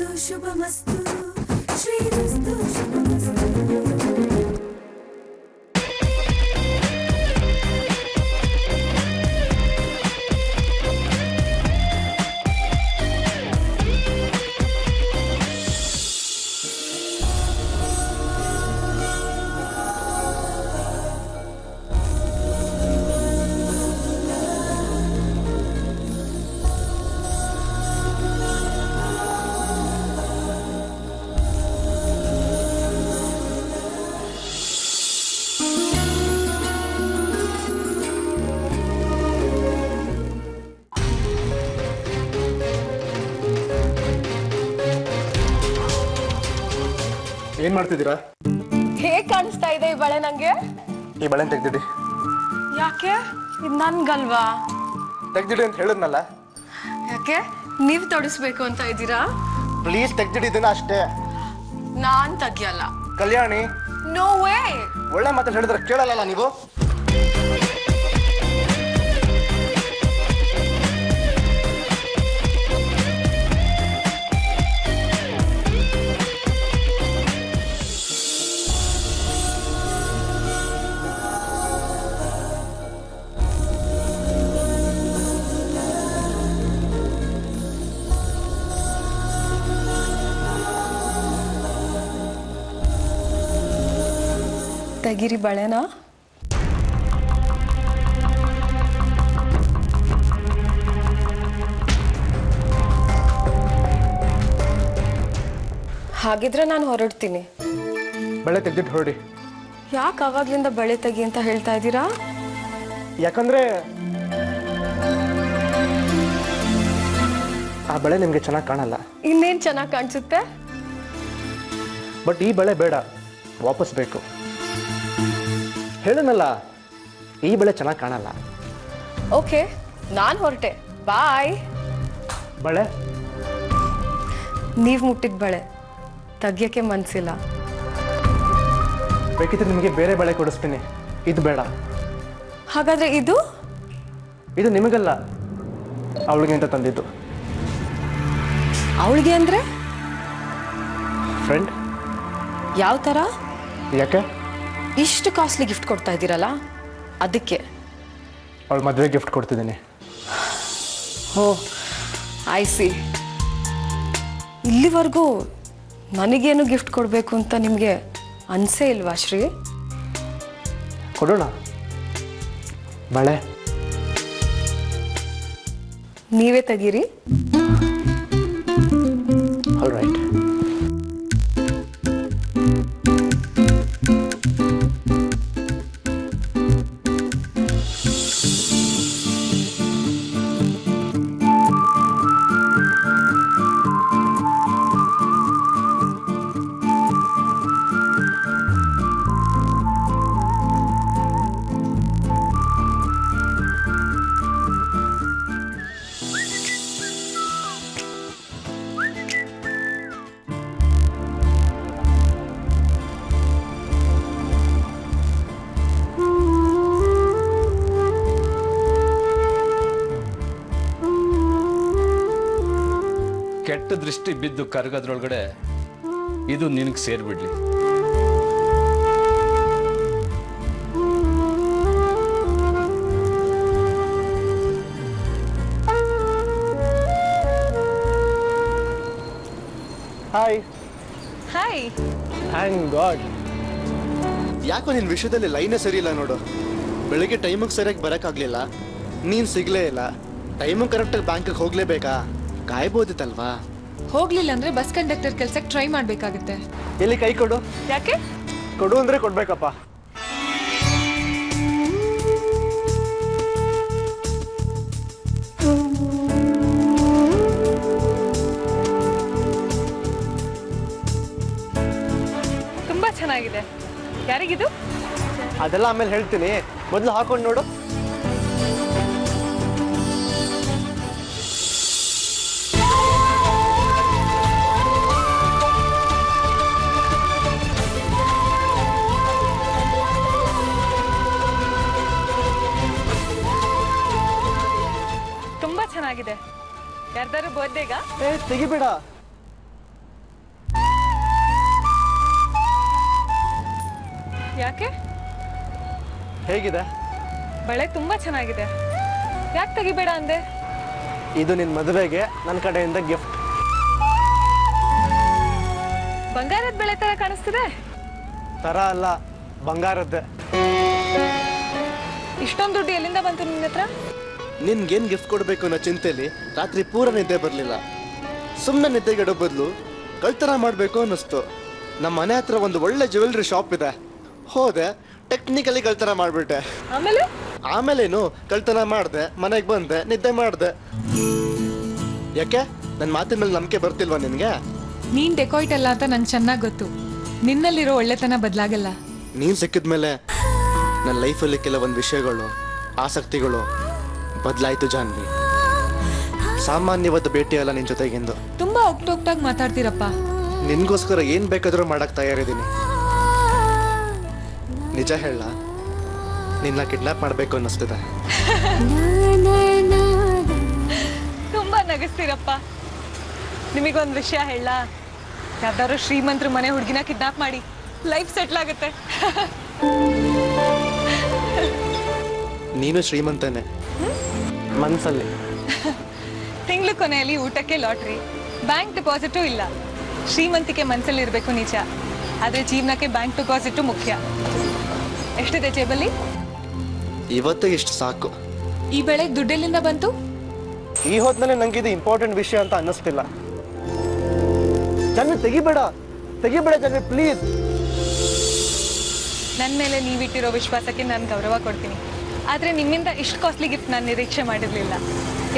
ಶ್ರೀರಸ್ತು ಶುಭಮಸ್ತು ಶ್ರೀರಸ್ತು ಶುಭಮಸ್ತು. ಏನ್ ಮಾಡ್ತಿದ್ದೀರಾ? ಹೇಗ್ ಕಾಣಿಸ್ತಾ ಇದೆ ಈ ಬಳೆ ನಂಗೆ? ಈ ಬಳೆ ತೆಗ್ದಿಡಿ. ಯಾಕೆ? ಇದು ನನ್ಗಲ್ವಾ? ತೆಗ್ದಿಡಿ ಅಂತ ಹೇಳಿದ್ನಲ್ಲ. ಯಾಕೆ ನೀವ್ ತೊಡಿಸ್ಬೇಕು ಅಂತ ಇದ್ದೀರಾ? ಪ್ಲೀಸ್ ತೆಗ್ದಿಡಿದ್ದೀನ ಅಷ್ಟೇ. ನಾನ್ ತೆಗಿಯಲ್ಲ. ಕಲ್ಯಾಣಿ, ನೋ ವೇ. ಒಳ್ಳೆ ಮಾತಲ್ಲಿ ಹೇಳಿದ್ರೆ ಕೇಳಲ್ಲ ನೀವು. ತೆಗಿರಿ ಬಳೆನಾ? ಹಾಗಿದ್ರೆ ನಾನು ಹೊರಡ್ತೀನಿ. ಬಳೆ ತೆಗ್ದಿಟ್ಟು ಹೊರಡಿ. ಯಾಕೆ ಅವಾಗ್ಲಿಂದ ಬಳೆ ತೆಗಿ ಅಂತ ಹೇಳ್ತಾ ಇದ್ದೀರಾ? ಯಾಕಂದ್ರೆ ಆ ಬಳೆ ನಿಮ್ಗೆ ಚೆನ್ನಾಗಿ ಕಾಣಲ್ಲ. ಇನ್ನೇನ್ ಚೆನ್ನಾಗಿ ಕಾಣಿಸುತ್ತೆ? ಬಟ್ ಈ ಬಳೆ ಬೇಡ, ವಾಪಸ್ ಬೇಕು. ಹೇಳನಲ್ಲ, ಈ ಬಳೆ ಚೆನ್ನಾಗಿ ಕಾಣಲ್ಲ. ಓಕೆ, ನಾನು ಹೊರಟೆ. ಬಾಯ್. ಬಳೆ ನೀವು ಮುಟ್ಟಿದ ಬಳೆ ತೆಗಿಯೋಕ್ಕೆ ಮನಸ್ಸಿಲ್ಲ. ಬೇಕಿದ್ರೆ ನಿಮಗೆ ಬೇರೆ ಬಳೆ ಕೊಡಿಸ್ತೀನಿ, ಇದು ಬೇಡ. ಹಾಗಾದ್ರೆ ಇದು ನಿಮಗಲ್ಲ, ಅವಳಿಗೆ ಅಂತ ತಂದಿದ್ದು. ಅವಳಿಗೆ ಅಂದ್ರೆ ಫ್ರೆಂಡ್. ಯಾವ ಥರ? ಯಾಕೆ? ಇಷ್ಟು ಕಾಸ್ಟ್ಲಿ ಗಿಫ್ಟ್ ಕೊಡ್ತಾ ಇದ್ದೀರಲ್ಲ ಅದಕ್ಕೆ. ಅವಳ ಮದುವೆ ಗಿಫ್ಟ್ ಕೊಡ್ತಿದ್ದೀನಿ. Oh, I see. ಇಲ್ಲಿವರೆಗೂ ನನಗೇನು ಗಿಫ್ಟ್ ಕೊಡಬೇಕು ಅಂತ ನಿಮಗೆ ಅನ್ಸೇ ಇಲ್ವಾ ಶ್ರೀ? ಕೊಡೋಣ ಬಳೆ. ನೀವೇ ತೆಗೀರಿ. All right. ಕೆಟ್ಟ ದೃಷ್ಟಿ ಬಿದ್ದು ಕರಗದ್ರೊಳಗಡೆ ಇದು ನಿನಗೆ ಸೇರ್ಬಿಡ್ಲಿ. ಹಾಯ್. ಹಾಯ್. Thank god. ಯಾಕೋ ನಿನ್ನ ವಿಷಯದಲ್ಲಿ ಲೈನೇ ಸರಿ ಇಲ್ಲ ನೋಡು. ಬೆಳಿಗ್ಗೆ ಟೈಮಿಗೆ ಸರಿಯಾಗಿ ಬರೋಕ್ಕಾಗಲಿಲ್ಲ, ನೀನು ಸಿಗಲೇ ಇಲ್ಲ. ಟೈಮಿಗೆ ಕರೆಕ್ಟಾಗಿ ಬ್ಯಾಂಕಿಗೆ ಹೋಗಲೇಬೇಕಾ? ಕಾಯ್ಬೋದಿತ್ತಲ್ವಾ? ಹೋಗ್ಲಿಲ್ಲ ಅಂದ್ರೆ ಬಸ್ ಕಂಡಕ್ಟರ್ ಕೆಲ್ಸಕ್ಕೆ ಟ್ರೈ ಮಾಡ್ಬೇಕಾಗುತ್ತೆ. ಎಲ್ಲಿ ಕೈ ಕೊಡು. ಯಾಕೆ? ಕೊಡು ಅಂದ್ರೆ ಕೊಡ್ಬೇಕಪ್ಪ. ತುಂಬಾ ಚೆನ್ನಾಗಿದೆ. ಯಾರಿಗಿದು? ಅದೆಲ್ಲ ಆಮೇಲೆ ಹೇಳ್ತೀನಿ, ಮೊದಲು ಹಾಕೊಂಡು ನೋಡು. ತುಂಬಾ ಚೆನ್ನಾಗಿದೆ. ಯಾರ್ದಾರು ಬರ್ಡೇಗಾ? ತೆಗಿಬೇಡ. ಯಾಕೆ? ಹೇಗಿದೆ? ಬಳೆ ತುಂಬಾ ಚೆನ್ನಾಗಿದೆ. ಯಾಕೆ ತೆಗಿಬೇಡ ಅಂದೆ? ಇದು ನಿನ್ನ ಮದುವೆಗೆ ನನ್ನ ಕಡೆಯಿಂದ ಗಿಫ್ಟ್. ಬಂಗಾರದ ಬಳೆ ತರ ಕಾಣಿಸ್ತಿದೆ. ತರ ಅಲ್ಲ, ಬಂಗಾರದ್ದೇ. ಇಷ್ಟೊಂದು ದುಡ್ಡು ಎಲ್ಲಿಂದ ಬಂತು ನಿನ್ನ ಹತ್ರ? ನಿನ್ಗೇನು ಗಿಫ್ಟ್ ಕೊಡಬೇಕು ಅನ್ನೋ ಚಿಂತೆಲಿ ರಾತ್ರಿ ಪೂರ ನಿದ್ದೆ ಬರಲಿಲ್ಲ. ಸುಮ್ಮನೆ ನಿದ್ದೆಗೆಡೋ ಬದಲು ಕಳ್ತನ ಮಾಡಬೇಕು ಅನ್ನಿಸ್ತು. ನಮ್ಮ ಮನೆ ಹತ್ರ ಒಂದು ಒಳ್ಳೆ ಜ್ಯುವೆಲ್ರಿ ಶಾಪ್ ಇದೆ. ಹೋದೆ, ಟೆಕ್ನಿಕಲಿ ಕಳ್ತನ ಮಾಡಿಬಿಟ್ಟೆ. ಆಮೇಲೇನು ಕಳ್ತನ ಮಾಡಿದೆ, ಮನೆಗೆ ಬಂದೆ, ನಿದ್ದೆ ಮಾಡಿದೆ. ಯಾಕೆ ನನ್ನ ಮಾತಿನ ಮೇಲೆ ನಂಬಿಕೆ ಬರ್ತಿಲ್ವಾ ನಿನಗೆ? ನೀನ್ ಡೆಕಾಯ್ಟ್ ಅಲ್ಲ ಅಂತ ನಂಗೆ ಚೆನ್ನಾಗಿ ಗೊತ್ತು. ನಿನ್ನಲ್ಲಿರೋ ಒಳ್ಳೆತನ ಬದಲಾಗಲ್ಲ. ನೀನು ಸಿಕ್ಕಿದ್ಮೇಲೆ ನನ್ನ ಲೈಫಲ್ಲಿ ಕೆಲವೊಂದು ವಿಷಯಗಳು, ಆಸಕ್ತಿಗಳು ಬದಲಾಯಿತು ಜಾನ್ವಿ. ಸಾಮಾನ್ಯವಾದ ಭೇಟಿ ಅಲ್ಲ ನಿನ್ನ ಜೊತೆಗಿಂದು. ತುಂಬಾ ಒಕ್ಟೊಕ್ಟಾಗಿ ಮಾತಾಡ್ತೀರಪ್ಪ. ನಿನ್ಗೋಸ್ಕರ ಏನು ಬೇಕಾದರೂ ಮಾಡಕ್ಕೆ ತಯಾರಿದ್ದೀನಿ. ನಿಜ ಹೇಳ, ನಿನ್ನ ಕಿಡ್ನಾಪ್ ಮಾಡಬೇಕು ಅನ್ನಿಸ್ತಿದೆ. ತುಂಬಾ ನಗಿಸ್ತೀರಪ್ಪ. ನಿಮಗೊಂದು ವಿಷಯ ಹೇಳ, ಯಾವ್ದಾದ್ರು ಶ್ರೀಮಂತರ ಮನೆ ಹುಡುಗಿನ ಕಿಡ್ನಾಪ್ ಮಾಡಿ ಲೈಫ್ ಸೆಟ್ಲ್ ಆಗುತ್ತೆ. ನೀನು ಶ್ರೀಮಂತನೇ ಮನ್ಸಲ್ಲಿ. ತಿಂಗಳ ಕೊನೆಯಲ್ಲಿ ಊಟಕ್ಕೆ ಲಾಟ್ರಿ, ಬ್ಯಾಂಕ್ ಡೆಪಾಸಿಟು ಇಲ್ಲ. ಶ್ರೀಮಂತಿಕೆ ಮನ್ಸಲ್ಲಿ ಇರಬೇಕು ನಿಜ, ಆದ್ರೆ ಜೀವನಕ್ಕೆ ಬ್ಯಾಂಕ್ ಡೆಪಾಸಿಟು ಮುಖ್ಯ. ಎಷ್ಟಿದೆ ಜೇಬಲ್ಲಿ? ಇವತ್ತೇ ಇಷ್ಟು ಸಾಕು. ಈ ಬೆಳೆ ದುಡ್ಡೆಲ್ಲಿಂದ ಬಂತು? ಈ ಹೊತ್ತಿನಲ್ಲಿ ನಂಗೆ ಇದು ಇಂಪಾರ್ಟೆಂಟ್ ವಿಷಯ ಅಂತ ಅನ್ನಿಸ್ತಿಲ್ಲ. ಜನ್ವಿ ತೆಗಿಬೇಡ ಜನ್ವಿ, ಪ್ಲೀಸ್. ನನ್ನ ಮೇಲೆ ನೀವಿಟ್ಟಿರೋ ವಿಶ್ವಾಸಕ್ಕೆ ನಾನು ಗೌರವ ಕೊಡ್ತೀನಿ. ಆದರೆ ನಿಮ್ಮಿಂದ ಇಷ್ಟು ಕಾಸ್ಟ್ಲಿ ಗಿಫ್ಟ್ ನಾನು ನಿರೀಕ್ಷೆ ಮಾಡಿರಲಿಲ್ಲ.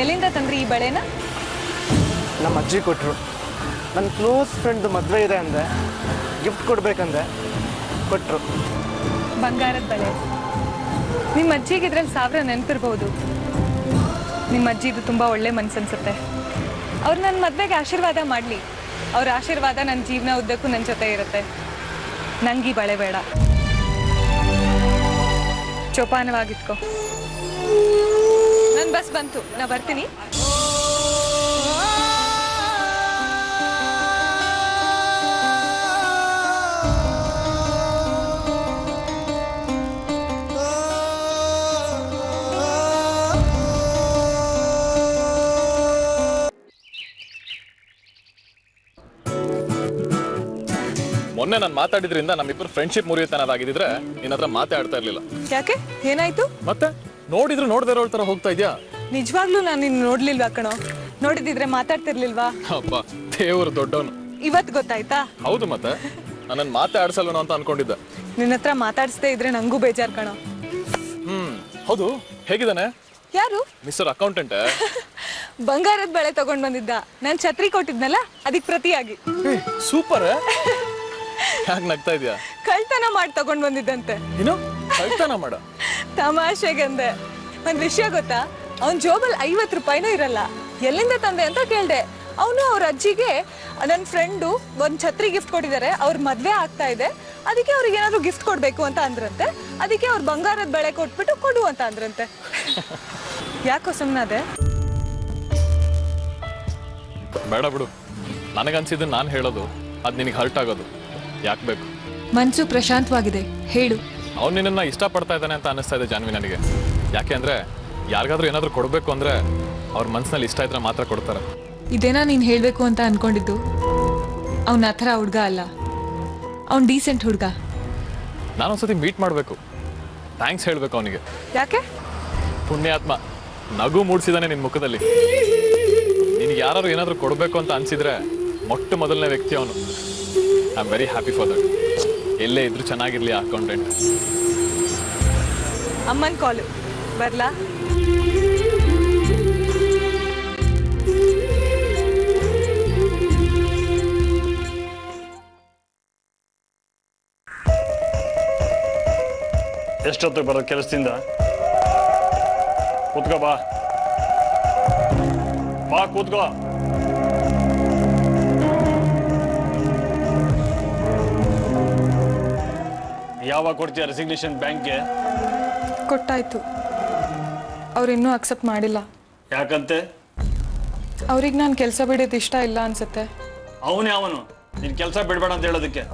ಎಲ್ಲಿಂದ ತಂದ್ರಿ ಈ ಬಳೆನ? ನಮ್ಮ ಅಜ್ಜಿ ಕೊಟ್ಟರು. ನನ್ನ ಕ್ಲೋಸ್ ಫ್ರೆಂಡ್ ಮದುವೆ ಇದೆ ಅಂದೆ, ಗಿಫ್ಟ್ ಕೊಡ್ಬೇಕಂದೆ, ಕೊಟ್ಟರು. ಬಂಗಾರದ ಬಳೆ. ನಿಮ್ಮ ಅಜ್ಜಿಗೆ ಇದ್ರಲ್ಲಿ 1000 ನೆನಪಿರ್ಬೋದು. ನಿಮ್ಮ ಅಜ್ಜಿದು ತುಂಬ ಒಳ್ಳೆ ಮನಸ್ಸನ್ಸುತ್ತೆ. ಅವ್ರು ನನ್ನ ಮದುವೆಗೆ ಆಶೀರ್ವಾದ ಮಾಡಲಿ. ಅವ್ರ ಆಶೀರ್ವಾದ ನನ್ನ ಜೀವನ ಉದ್ದಕ್ಕೂ ನನ್ನ ಜೊತೆ ಇರುತ್ತೆ. ನಂಗೆ ಈ ಬಳೆ ಬೇಡ. ಚೋಪಾನವಾಗಿಟ್ಕೋ. ನನ್ನ ಬಸ್ ಬಂತು, ನಾ ಬರ್ತೀನಿ. ಮೊನ್ನೆ ನಾನು ಮಾತಾಡಿದ್ರಿಂದ ನಮ್ಮಿಬ್ಬರು ಫ್ರೆಂಡ್ಶಿಪ್ ಮುರಿಯುತ್ತೆ ಅನ್ನೋದಾಗಿದ್ರೆ ನಿನ್ನ ಹತ್ರ ಮಾತಾಡ್ತಾ ಇರ್ಲಿಲ್ಲ. ಯಾಕೆ? ಏನಾಯ್ತು? ಮತ್ತೆ ನೋಡಿದ್ರು ನೋಡದೇ ಇರೋ ತರ ಹೋಗ್ತಾ ಇದ್ಯಾ? ನಿಜವಾಗ್ಲೂ ನಾನು ನಿನ್ನ ನೋಡ್ಲಿಲ್ವಾ ಕಣೋ? ನೋಡಿದಿದ್ರೆ ಮಾತಾಡ್ತಿರ್ಲಿಲ್ವಾ? ಅಪ್ಪ ದೇವ್ರು ದೊಡ್ಡವನು. ಇವತ್ತು ಗೊತ್ತಾಯ್ತಾ? ಹೌದು, ಮತ್ತೆ ನನ್ನ ಮಾತಾಡ್ಸಲ್ವನು ಅಂತ ಅನ್ಕೊಂಡಿದ್ದೆ. ನಿನ್ನ ಹತ್ರ ಮಾತಾಡಿಸ್ದೇ ಇದ್ರೆ ನಂಗೂ ಬೇಜಾರ್ ಕಣೋ. ಹೌದು, ಹೇಗಿದ್ದಾನೆ ಯಾರು? Mister accountant? ಬಂಗಾರದ ಬಳೆ ತಗೊಂಡ್ ಬಂದಿದ್ದ. ನಾನು ಛತ್ರಿ ಕೊಟ್ಟಿದ್ನಲ್ಲ, ಅದಕ್ಕೆ ಪ್ರತಿಯಾಗಿ. ಸೂಪರ್. ಯಾಕೆ ನಗ್ತಾ ಇದೆಯಾ? ಕಳ್ತನ ಮಾಡಿ ತಗೊಂಡ್ ಬಂದಿದ್ದಂತೆ. ಏನು ಕಳ್ತನ ಮಾಡ? ತಮಾಷೆಗಂದೆ. ಒಂದ್ ವಿಷಯ ಗೊತ್ತಾ? ಅವನ್ ಜೋಬಲ್ 50 ರೂಪಾಯಿನೂ ಇರಲ್ಲ. ಎಲ್ಲಿಂದ ತಂದೆ ಅಂತ ಕೇಳ್ದೆ. ಅವನು ಅವ್ರ ಅಜ್ಜಿಗೆ ನನ್ನ ಫ್ರೆಂಡು ಒಂದು ಛತ್ರಿ ಗಿಫ್ಟ್ ಕೊಟ್ಟಿದ್ದಾರೆ. ಅವ್ರ ಮದ್ವೆ ಆಗ್ತಾ ಇದೆ, ಅದಕ್ಕೆ ಅವ್ರಿಗೆ ಏನಾದ್ರು ಗಿಫ್ಟ್ ಕೊಡ್ಬೇಕು ಅಂತ ಅಂದ್ರಂತೆ. ಅದಕ್ಕೆ ಅವ್ರ ಬಂಗಾರದ ಬಳೆ ಕೊಟ್ಬಿಟ್ಟು ಕೊಡು ಅಂತ ಅಂದ್ರಂತೆ. ಯಾಕೋ ಸುಮ್ಮನಾದೆ? ಬೇಡ ಬಿಡು, ನನಗನ್ಸಿದ್ದನ್ನು ನಾನು ಹೇಳೋದು ಅದು ನಿನಗೆ ಹರ್ಟ್ ಆಗೋದು ಯಾಕೆ ಬೇಕು? ಮನ್ಸು ಪ್ರಶಾಂತವಾಗಿದೆ, ಹೇಳು. ಅವ್ನು ನಿನ್ನನ್ನು ಇಷ್ಟಪಡ್ತಾ ಇದ್ದಾನೆ ಅಂತ ಅನ್ನಿಸ್ತಾ ಇದೆ ಜಾನ್ವಿ ನನಗೆ. ಯಾಕೆ ಅಂದರೆ ಯಾರಿಗಾದ್ರೂ ಏನಾದರೂ ಕೊಡಬೇಕು ಅಂದರೆ ಅವ್ರ ಮನಸ್ಸಿನಲ್ಲಿ ಇಷ್ಟ ಇದ್ರೆ ಮಾತ್ರ ಕೊಡ್ತಾರೆ. ಇದೇನಾ ನೀನು ಹೇಳಬೇಕು ಅಂತ ಅನ್ಕೊಂಡಿದ್ದು? ಅವ್ನ ಆ ಥರ ಹುಡುಗ ಅಲ್ಲ, ಅವ್ನು ಡೀಸೆಂಟ್ ಹುಡುಗ. ನಾನೊಂದ್ಸತಿ ಮೀಟ್ ಮಾಡಬೇಕು, ಥ್ಯಾಂಕ್ಸ್ ಹೇಳಬೇಕು ಅವನಿಗೆ. ಯಾಕೆ? ಪುಣ್ಯಾತ್ಮ, ನಗು ಮೂಡಿಸಿದಾನೆ ನಿನ್ನ ಮುಖದಲ್ಲಿ. ನಿನಗೆ ಯಾರು ಏನಾದರೂ ಕೊಡಬೇಕು ಅಂತ ಅನಿಸಿದ್ರೆ ಮೊಟ್ಟ ಮೊದಲನೇ ವ್ಯಕ್ತಿ ಅವನು. I am very happy for that. ಎಲ್ಲೇ ಇದ್ರೂ ಚೆನ್ನಾಗಿರ್ಲಿ ಅಕೌಂಟೆಂಟ್. ಅಮ್ಮನ ಕಾಲು ಬರ್ಲಾ? ಎಷ್ಟೊತ್ತಿಗೆ ಬರೋದು ಕೆಲಸದಿಂದ? ಕೂತ್ಕೋ ಬಾ ಕೂತ್ಕೋ. ಯಾವಾಗ ಕೊಡ್ತೀಯ ರೆಸಿಗ್ನೇಷನ್ ಬ್ಯಾಂಕ್ಗೆ? ಕೊಟ್ಟಾಯ್ತು. ಅವ್ರು ಇನ್ನೂ ಅಕ್ಸೆಪ್ಟ್ ಮಾಡಿಲ್ಲ. ಯಾಕಂತೆ? ಅವ್ರಿಗೆ ನಾನು ಕೆಲಸ ಬಿಡೋದು ಇಷ್ಟ ಇಲ್ಲ ಅನ್ಸುತ್ತೆ. ಅವನು ನೀನು ಕೆಲಸ ಬಿಡಬೇಡ ಅಂತ ಹೇಳೋದಕ್ಕೆ?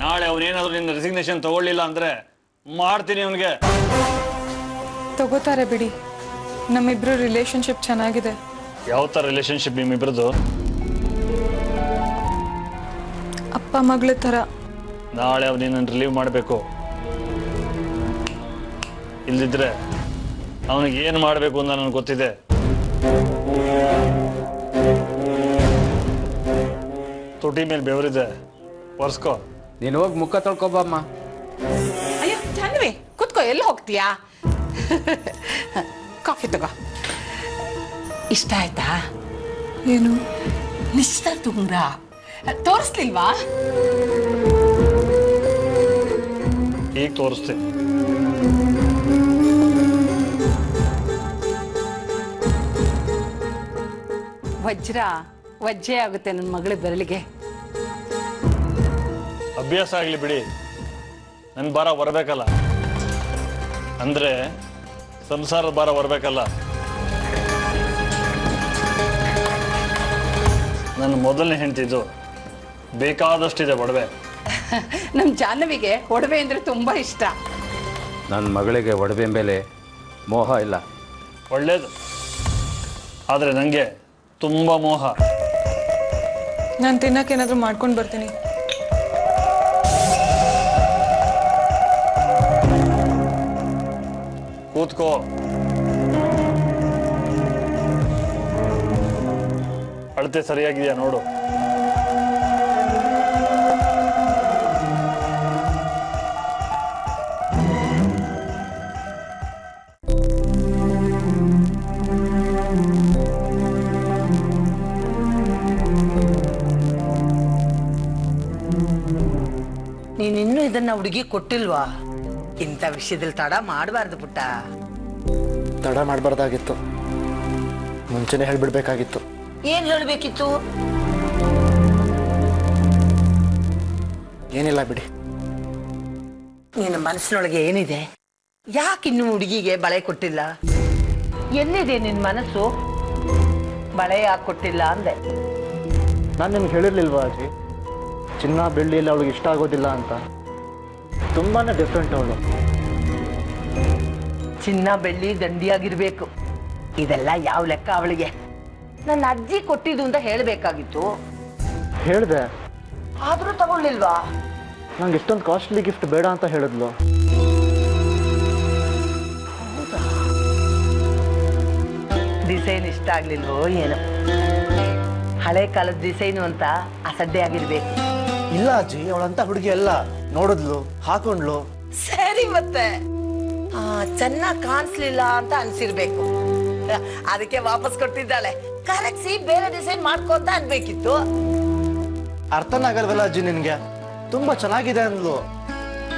ನಾಳೆ ಅವನೇನಾದ್ರೂ ನಿನ್ನ ರೆಸಿಗ್ನೇಷನ್ ತಗೊಳ್ಳಿಲ್ಲ ಅಂದ್ರೆ ಮಾಡ್ತೀನಿ ಅವನಿಗೆ. ತಗೋತಾರೆ ಬಿಡಿ, ನಮ್ಮಿಬ್ರು ರಿಲೇಶನ್ಶಿಪ್ ಚೆನ್ನಾಗಿದೆ. ಯಾವ ಥರ ರಿಲೇಶನ್ಶಿಪ್ ನಿಮ್ಮಿಬ್ರದ್ದು? ಅಪ್ಪ ಮಗಳ ಥರ. ನಾಳೆ ಅವನಿನ್ನ ರಿಲೀವ್ ಮಾಡಬೇಕು. ಇಲ್ದಿದ್ರೆ ಅವನಿಗೆ ಏನು ಮಾಡಬೇಕು ಅಂತ ನನಗೆ ಗೊತ್ತಿದೆ. ತುಟಿ ಮೇಲೆ ಬೆವರಿದೆ, ಒರ್ಸ್ಕೋ. ನೀನು ಹೋಗಿ ಮುಖ ತೊಳ್ಕೊಬಮ್ಮ. ಅಯ್ಯೋ ಜಾನ್ವಿ, ಕುತ್ಕೋ, ಎಲ್ಲಿ ಹೋಗ್ತೀಯಾ? ಕಾಫಿ ತಗೋ. ಇಷ್ಟ ಆಯ್ತಾ? ಏನು? ನಿಶ್ಚಿತಾರ್ಥ ಉಂಗ್ರ ತೋರಿಸ್ಲಿಲ್ವಾ? ಈಗ ತೋರಿಸ್ತೀನಿ. ವಜ್ರ ವಜ್ಜೆ ಆಗುತ್ತೆ ನನ್ನ ಮಗಳ ಬೆರಳಿಗೆ. ಅಭ್ಯಾಸ ಆಗಲಿ ಬಿಡಿ, ನನ್ನ ಭಾರ ಬರಬೇಕಲ್ಲ. ಅಂದ್ರೆ ಸಂಸಾರದ ಭಾರ ಬರಬೇಕಲ್ಲ. ನನ್ನ ಮೊದಲನೇ ಹೆಂಡತಿದು ಬೇಕಾದಷ್ಟಿದೆ ಒಡವೆ. ನಮ್ಮ ಜಾಹ್ನವಿಗೆ ಒಡವೆ ಅಂದ್ರೆ ತುಂಬಾ ಇಷ್ಟ. ನನ್ನ ಮಗಳಿಗೆ ಒಡವೆ ಮೇಲೆ ಮೋಹ ಇಲ್ಲ. ಒಳ್ಳೇದು, ಆದರೆ ನನಗೆ ತುಂಬ ಮೋಹ. ನಾನು ತಿನ್ನಕ್ಕೇನಾದ್ರೂ ಮಾಡ್ಕೊಂಡು ಬರ್ತೀನಿ. ಕೂತ್ಕೋ. ಅಳತೆ ಸರಿಯಾಗಿದೆಯಾ ನೋಡು. ನೀನಿನ್ನೂ ಇದನ್ನ ಹುಡುಗಿ ಕೊಟ್ಟಿಲ್ವಾ? ಇಂಥ ವಿಷಯದಲ್ಲಿ ತಡ ಮಾಡಬಾರ್ದು ಪುಟ್ಟ. ತಡ ಮಾಡಬಾರ್ದಾಗಿತ್ತು, ಮುಂಚೆನೆ ಹೇಳ್ಬಿಡ್ಬೇಕಾಗಿತ್ತು. ಏನ್ ಹೇಳ್ಬೇಕಿತ್ತು? ಏನಿಲ್ಲ ಬಿಡಿ. ನಿನ್ನ ಮನಸ್ಸಿನೊಳಗೆ ಏನಿದೆ? ಯಾಕಿನ್ನು ಹುಡುಗಿಗೆ ಬಳೆ ಕೊಟ್ಟಿಲ್ಲ? ಎಲ್ಲಿದೆ ನಿನ್ ಮನಸ್ಸು? ಬಳೆ ಯಾಕೆ ಕೊಟ್ಟಿಲ್ಲ ಅಂದೆ. ನಾನು ನಿಮ್ಗೆ ಹೇಳಿರ್ಲಿಲ್ವಾ ಅಜ್ಜಿ, ಚಿನ್ನ ಬೆಳ್ಳಿ ಎಲ್ಲ ಅವಳಿಗೆ ಇಷ್ಟ ಆಗೋದಿಲ್ಲ ಅಂತ? ತುಂಬಾನೇ ಡಿಫ್ರೆಂಟ್ ಅವಳು. ಚಿನ್ನ ಬೆಳ್ಳಿ ದಂಡಿಯಾಗಿರ್ಬೇಕು, ಇದೆಲ್ಲ ಯಾವ ಲೆಕ್ಕ ಅವಳಿಗೆ? ನನ್ನ ಅಜ್ಜಿ ಕೊಟ್ಟಿದ್ದು ಅಂತ ಹೇಳ್ಬೇಕಾಗಿತ್ತು. ಹೇಳ್ದೆ, ಆದ್ರೂ ತಗೊಳ್ಳಿಲ್ವಾ? ನಂಗೆ ಇಷ್ಟೊಂದು ಕಾಸ್ಟ್ಲಿ ಗಿಫ್ಟ್ ಬೇಡ ಅಂತ ಹೇಳಿದ್ಲು. ಡಿಸೈನ್ ಇಷ್ಟ ಆಗ್ಲಿಲ್ವೋ ಏನೋ? ಹಳೆ ಕಾಲದ ಡಿಸೈನು ಅಂತ ಅಸಡ್ಡೆ ಆಗಿರ್ಬೇಕು. ಇಲ್ಲ ಅಜ್ಜಿ, ಅವಳಂತ ಹುಡುಗಿ ಅಲ್ಲ. ನೋಡಿದ್ಲು, ಹಾಕೊಂಡ್ಲು. ಸರಿ, ಮತ್ತೆ ಚೆನ್ನಾಗಿ ಕಾಣಿಸ್ಲಿಲ್ಲ ಅಂತ ಅನ್ಸಿರ್ಬೇಕು. ಅದಕ್ಕೆ ವಾಪಸ್ ಕೊಟ್ಟಿದ್ದಾಳೆ. ಕರೆಕ್ಸಿ ಬೇರೆ ಡಿಸೈನ್ ಮಾಡ್ಕೊ ಅಂತ ಅನ್ಬೇಕಿತ್ತು. ಅರ್ಥನ ಆಗಲ್ವಲ್ಲ ಅಜ್ಜಿ ನಿನ್ಗೆ? ತುಂಬಾ ಚೆನ್ನಾಗಿದೆ ಅಂದ್ಲು.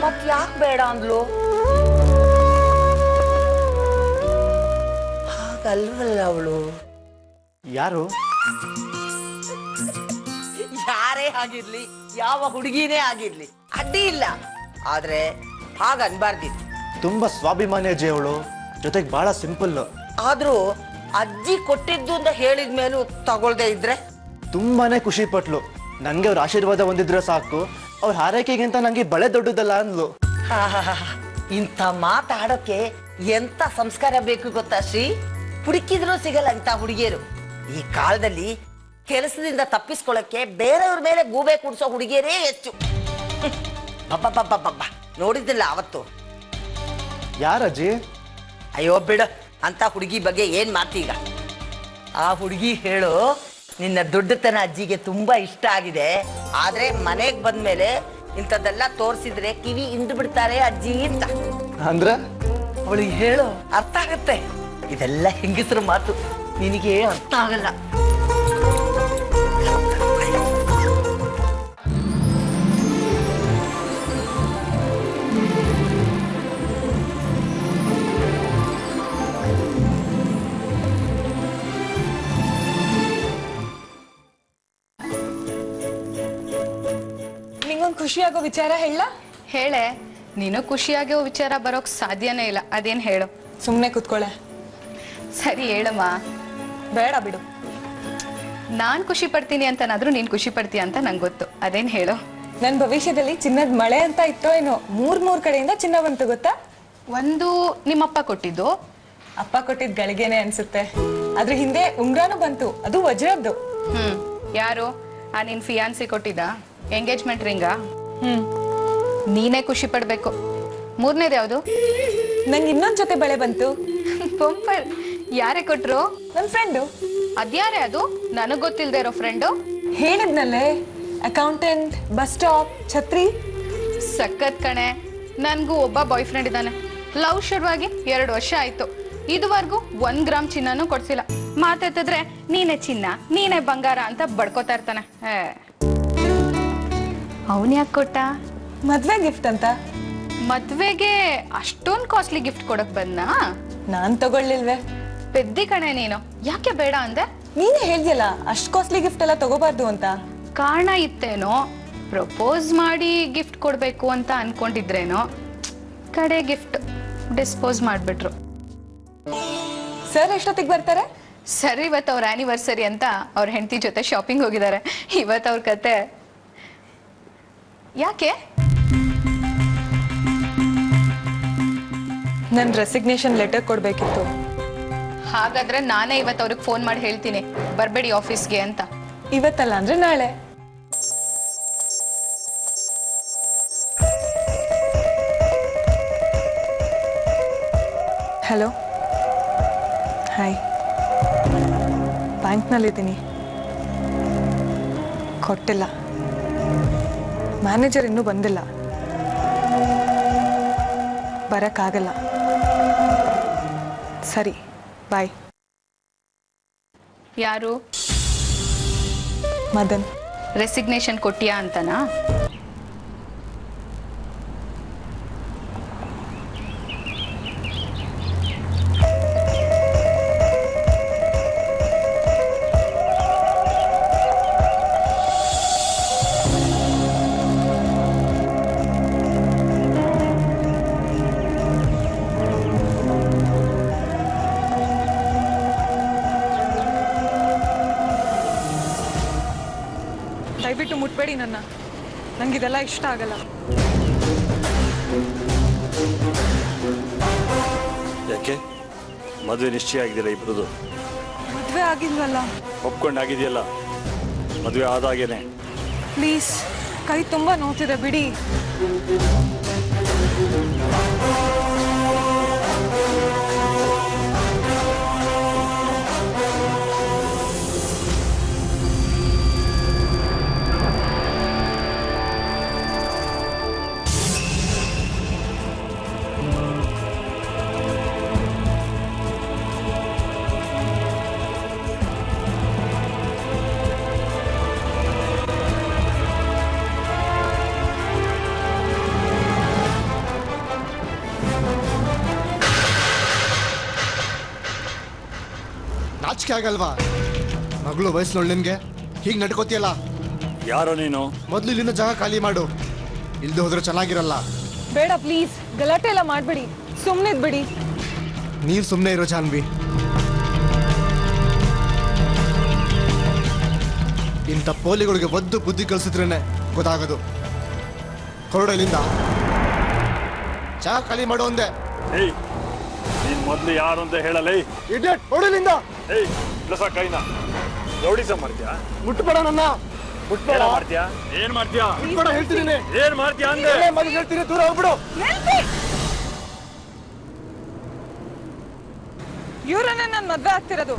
ಮತ್ ಯಾಕೆ ಬೇಡ ಅಂದ್ಲು? ಹಾಗಲ್ವಲ್ಲ ಅವಳು. ಯಾರು? ಯಾರೇ ಆಗಿರ್ಲಿ, ಯಾವ ಹುಡುಗಿನೇ ಆಗಿರ್ಲಿ ಅಡ್ಡಿ ಇಲ್ಲ. ಆದ್ರೆ ಹಾಗ ಅನ್ಬಾರ್ದಿತ್ತು. ತುಂಬಾ ಸ್ವಾಭಿಮಾನಿ ಅಜ್ಜಿ ಅವಳು, ಜೊತೆಗೆ ಬಹಳ ಸಿಂಪಲ್. ಆದ್ರೂ ಅಜ್ಜಿ ಕೊಟ್ಟಿದ್ದು ಅಂತ ಹೇಳಿದ ಮೇಲೂ ತಗೊಳ್ದೆ ಇದ್ರೆ? ತುಂಬಾನೇ ಖುಷಿ ಪಟ್ಲು. ನನ್ಗೆ ಅವ್ರ ಆಶೀರ್ವಾದ ಹೊಂದಿದ್ರೆ ಸಾಕು, ಅವ್ರ ಹಾರೈಕೆಗಿಂತ ನಂಗೆ ಬಳೆ ದೊಡ್ಡದಲ್ಲ ಅಂದ್ಲು. ಇಂಥ ಮಾತಾಡೋಕೆ ಎಂತ ಸಂಸ್ಕಾರ ಬೇಕು ಗೊತ್ತಾ ಶ್ರೀ? ಹುಡುಕಿದ್ರು ಸಿಗಲ್ಲ ಇಂಥ ಹುಡುಗಿಯರು. ಈ ಕಾಲದಲ್ಲಿ ಕೆಲಸದಿಂದ ತಪ್ಪಿಸ್ಕೊಳ್ಳಕ್ಕೆ ಬೇರೆಯವ್ರ ಮೇಲೆ ಗೂಬೆ ಕುಡಿಸೋ ಹುಡುಗಿಯರೇ ಹೆಚ್ಚು. ಬಬ್ಬ ನೋಡಿದ್ದಿಲ್ಲ ಅವತ್ತು? ಯಾರಜ್ಜಿ? ಅಯ್ಯೋ ಬಿಡ, ಅಂತ ಹುಡುಗಿ ಬಗ್ಗೆ ಏನ್ ಮಾತೀಗ? ಆ ಹುಡುಗಿ ಹೇಳು, ನಿನ್ನ ದೊಡ್ಡತನ ಅಜ್ಜಿಗೆ ತುಂಬಾ ಇಷ್ಟ ಆಗಿದೆ. ಆದ್ರೆ ಮನೆಗ್ ಬಂದ್ಮೇಲೆ ಇಂಥದ್ದೆಲ್ಲ ತೋರಿಸಿದ್ರೆ ಕಿವಿ ಇಂದು ಬಿಡ್ತಾರೆ ಅಜ್ಜಿ ಅಂತ. ಅಂದ್ರೆ ಅವಳಿಗೆ ಹೇಳು, ಅರ್ಥ ಆಗತ್ತೆ. ಇದೆಲ್ಲ ಹೆಂಗಸರ ಮಾತು, ನಿನಗೆ ಅರ್ಥ ಆಗಲ್ಲ. ನಿಂಗೊಂದು ಖುಷಿಯಾಗೋ ವಿಚಾರ ಹೇಳ? ಹೇಳೆ. ನೀನು ಖುಷಿಯಾಗೋ ವಿಚಾರ ಬರೋಕ್ ಸಾಧ್ಯನೇ ಇಲ್ಲ. ಅದೇನು ಹೇಳು? ಸುಮ್ಮನೆ ಕೂತ್ಕೊಳ್ಳೆ. ಸರಿ ಹೇಳಮ್ಮ. ಬೇಡ ಬಿಡು. ನಾನು ಖುಷಿ ಪಡ್ತೀನಿ ಅಂತನಾದ್ರೂ ನೀನು ಖುಷಿ ಪಡ್ತೀಯ ಅಂತ ನಂಗೆ ಗೊತ್ತು. ಅದೇನು ಹೇಳು? ನನ್ನ ಭವಿಷ್ಯದಲ್ಲಿ ಚಿನ್ನದ ಮಳೆ ಅಂತ ಇತ್ತೋ ಏನೋ ಮೂರ್ ಕಡೆಯಿಂದ ಚಿನ್ನ ಬಂತು ಗೊತ್ತಾ? ಒಂದು ನಿಮ್ಮಪ್ಪ ಕೊಟ್ಟಿದ್ದು, ಅಪ್ಪ ಕೊಟ್ಟಿದ್ ಗಳಿಗೆನೆ ಅನ್ಸುತ್ತೆ. ಅದ್ರ ಹಿಂದೆ ಉಂಗ್ರಾನು ಬಂತು, ಅದು ವಜ್ರದ್ದು. ಯಾರು? ಆ ನಿನ್ ಫಿಯಾನ್ಸಿ ಕೊಟ್ಟಿದ್ದ ಎಂಗೇಜ್ಮೆಂಟ್ ರಿಂಗಾ? ಹ್ಮ್. ನೀನೇ ಖುಷಿ ಪಡ್ಬೇಕು. ಮೂರನೇದು ಯಾವುದು? ನಂಗೆ ಇನ್ನೊಂದ್ ಜೊತೆ ಬಳೆ ಬಂತು. ಪಂಪರ್. ಯಾರೇ ಕೊಟ್ರು? ನನ್ ಫ್ರೆಂಡು. ಅದ್ಯಾರೇ ಅದು? ನನಗ್ ಗೊತ್ತಿಲ್ದೇ ಇರೋ ಫ್ರೆಂಡು? ಹೇಳಿದ್ನಲ್ಲೇ, ಅಕೌಂಟೆಂಟ್, ಬಸ್ ಸ್ಟಾಪ್, ಛತ್ರಿ. ಸಖತ್ ಕಣೆ. ನನ್ಗೂ ಒಬ್ಬ ಬಾಯ್ ಫ್ರೆಂಡ್ ಇದ್ದಾನೆ. ಲವ್ ಶುರುವಾಗಿ 2 ವರ್ಷ ಆಯ್ತು. ಇದುವರೆಗೂ 1 ಗ್ರಾಮ್ ಚಿನ್ನನೂ ಕೊಡ್ಸಿಲ್ಲ. ಮಾತಾಡ್ತಿದ್ರೆ ನೀನೇ ಚಿನ್ನ, ನೀನೇ ಬಂಗಾರ ಅಂತ ಬಡ್ಕೋತಾ ಇರ್ತಾನೆ. ಅವನ್ ಯಾಕೆ ಕೊಟ್ಟ? ಮದ್ವೆ ಗಿಫ್ಟ್ ಅಂತ. ಮದ್ವೆಗೆ ಅಷ್ಟೊಂದು ಕಾಸ್ಟ್ಲಿ ಗಿಫ್ಟ್ ಕೊಡಕ್ ಬಂದ್ನಾ? ನಾನ್ ತಗೊಳ್ಳಿಲ್ವೇ. ಪೆದ್ದಿ ಕಣೆ ನೀನು. ಯಾಕೆ ಬೇಡ ಅಂದೆ? ನೀನೇ ಹೇಳ್ದಿಯಲ್ಲ ಅಷ್ಟ್ ಕಾಸ್ಟ್ಲಿ ಗಿಫ್ಟ್ ಎಲ್ಲ ತಗೋಬಾರ್ದು ಅಂತ. ಕಾರಣ ಇತ್ತೇನೋ? ಪ್ರಪೋಸ್ ಮಾಡಿ ಗಿಫ್ಟ್ ಕೊಡ್ಬೇಕು ಅಂತ ಅನ್ಕೊಂಡಿದ್ರೇನೋ, ಕಡೆ ಗಿಫ್ಟ್ ಡಿಸ್ಪೋಸ್ ಮಾಡ್ಬಿಟ್ರು. ಸರ್ ಎಷ್ಟೊತ್ತಿಗೆ ಬರ್ತಾರೆ? ಸರ್ ಇವತ್ತು ಅವ್ರ ಆನಿವರ್ಸರಿ ಅಂತ ಅವ್ರ ಹೆಂಡತಿ ಜೊತೆ ಶಾಪಿಂಗ್ ಹೋಗಿದ್ದಾರೆ. ಇವತ್ತು ಅವ್ರ ಕತೆ. ಯಾಕೆ? ನನ್ ರೆಸಿಗ್ನೇಷನ್ ಲೆಟರ್ ಕೊಡ್ಬೇಕಿತ್ತು. ಹಾಗಾದ್ರೆ ನಾನೇ ಇವತ್ತು ಅವ್ರಿಗೆ ಫೋನ್ ಮಾಡಿ ಹೇಳ್ತೀನಿ ಬರ್ಬೇಡಿ ಆಫೀಸ್ಗೆ ಅಂತ. ಇವತ್ತಲ್ಲ ಅಂದ್ರೆ ನಾಳೆ. Hello, hi. ಬ್ಯಾಂಕ್ನಲ್ಲಿದ್ದೀನಿ. ಕೊಟ್ಟಿಲ್ಲ. ಮ್ಯಾನೇಜರ್ ಇನ್ನೂ ಬಂದಿಲ್ಲ. ಬರಕ್ಕಾಗಲ್ಲ. ಸರಿ, ಬಾಯ್. ಯಾರು? ಮದನ್. ರೆಸಿಗ್ನೇಷನ್ ಕೊಟ್ಟಿಯಾ ಅಂತನಾ? ದಯವಿಟ್ಟು ಮುಟ್ಬೇಡಿ ನನ್ನ. ನಂಗಿದೆಲ್ಲ ಇಷ್ಟ ಆಗಲ್ಲ. ಯಾಕೆ ಮದುವೆ ನಿಶ್ಚಯ ಆಗಿದೆಯಲ್ಲ ಇಬ್ಬರದು? ಮದ್ವೆ ಆಗಿಲ್ವಲ್ಲ. ಒಪ್ಕೊಂಡಾಗಿದೆಯಲ್ಲ, ಮದುವೆ ಆದಾಗೇನೆ. ಪ್ಲೀಸ್, ಕೈ ತುಂಬಾ ನೋವ್ತಿದೆ, ಬಿಡಿ. ನಾಚಿಕೆ ಆಗಲ್ವಾ? ಮಗಳು ವಯಸ್ಸಿನೊಳ್ ನಿನ್ಗೆ ಹೀಗೆ ನಡ್ಕೋತಿಯಲ್ಲ? ಯಾರೋ ನೀನು? ಮೊದ್ಲು ಇಲ್ಲಿಂದ ಜಾಗ ಖಾಲಿ ಮಾಡು, ಇಲ್ದೆ ಹೋದ್ರೆ ಚೆನ್ನಾಗಿರಲ್ಲ. ಬೇಡ ಪ್ಲೀಸ್, ಗಲಾಟೆ ಎಲ್ಲ ಮಾಡ್ಬೇಡಿ, ಸುಮ್ಮನಿದ್ಬಿಡಿ. ನೀವ್ ಸುಮ್ಮನೆ ಇರೋ ಜಾನ್ವಿ. ಇಂಥ ಪೋಲಿಗಳಿಗೆ ಒದ್ದು ಬುದ್ಧಿ ಕಲಿಸಿದ್ರೇನೆ ಗೊತ್ತಾಗೋದು. ಹೊರಡು ಇಲ್ಲಿಂದ. ಜಾಗ ಖಾಲಿ ಮಾಡು ಅಂದೆ. ಏಯ್, ನೀನ್ ಮೊದ್ಲು ಯಾರು ಅಂತ ಹೇಳಲ್ಲ. ಇಡಿಯಟ್, ಹೊರಡು ಇಲ್ಲಿಂದ. ಏಯ್, ಇಲ್ಲಸ ಕೈನ ರೌಡಿಸ ಮಾಡ್ತೀಯಾ? ಮುಟ್ಬೇಡ ನನ್ನ, ಮುಟ್ಬೇಡ. ಮಾಡ್ತೀಯಾ? ಏನ್ ಮಾಡ್ತೀಯಾ? ಮುಟ್ಬೇಡ ಹೇಳ್ತೀನಿ. ಏನ್ ಮಾಡ್ತೀಯಾ ಅಂದೆ? ಮನೆ ಹೇಳ್ತೀನಿ, ದೂರ ಹೋಗ್ಬಿಡು. ಇವ್ರನ್ನೇ ನಾನು ಮದ್ವೆ ಆಗ್ತಿರೋದು.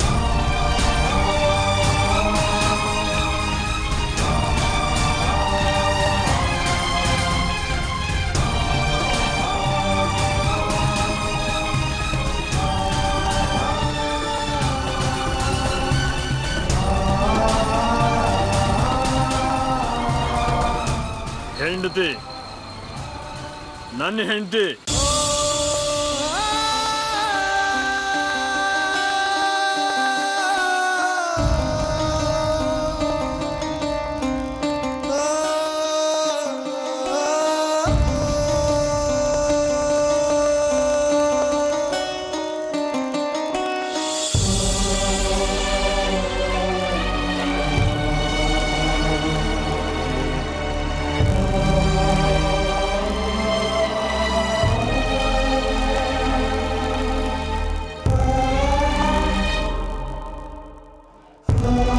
ಹೆಂಡತಿ, ನನ್ನ ಹೆಂಡತಿ. Thank you.